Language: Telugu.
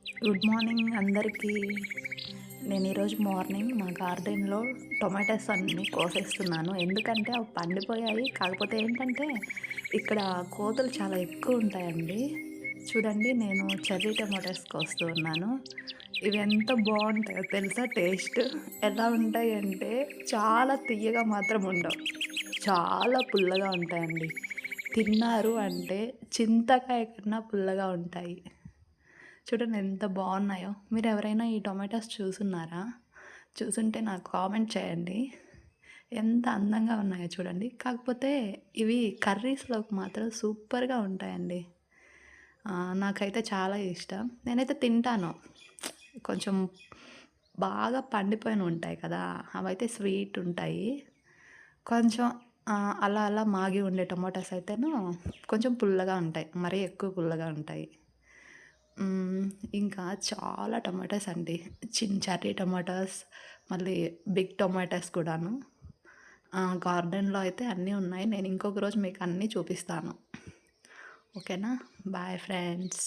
గుడ్ మార్నింగ్ అందరికీ. నేను ఈరోజు మార్నింగ్ మా గార్డెన్‌లో టొమాటోస్ అన్నీ కోసేస్తున్నాను. ఎందుకంటే అవి పండిపోయాయి. కాకపోతే ఏంటంటే ఇక్కడ కోతులు చాలా ఎక్కువ ఉంటాయండి. చూడండి నేను చెర్రీ టొమాటోస్ కోస్తూ ఉన్నాను. ఇవి ఎంత బావుంటాయో తెలుసా టేస్ట్? ఎలా ఉంటాయంటే చాలా తియ్యగా మాత్రం ఉండవు. చాలా పుల్లగా ఉంటాయండి. తిన్నారు అంటే చింతకాయ కన్నా పుల్లగా ఉంటాయి. చూడండి ఎంత బావున్నాయో. మీరెవరైనా ఈ టొమాటోస్ చూసున్నారా? చూసుంటే నాకు కామెంట్ చేయండి. ఎంత అందంగా ఉన్నాయో చూడండి. కాకపోతే ఇవి కర్రీస్‌లోకి మాత్రం సూపర్‌గా ఉంటాయండి. నాకైతే చాలా ఇష్టం. నేనైతే తింటాను. కొంచెం బాగా పండిపోయినవి ఉంటాయి కదా! అవైతే స్వీట్ ఉంటాయి. కొంచెం అలా అలా మాగి ఉండే టొమాటోస్ అయితేను కొంచెం పుల్లగా ఉంటాయి. మరీ ఎక్కువ పుల్లగా ఉంటాయి. హ్మ్. ఇంకా చాలా టమాటాస్ అండి. చెర్రీ టమాటాస్, మళ్ళీ బిగ్ టొమాటోస్ కూడాను. గార్డెన్‌లో అయితే అన్నీ ఉన్నాయి. నేను ఇంకొక రోజు మీకు అన్నీ చూపిస్తాను. ఓకేనా? Bye friends.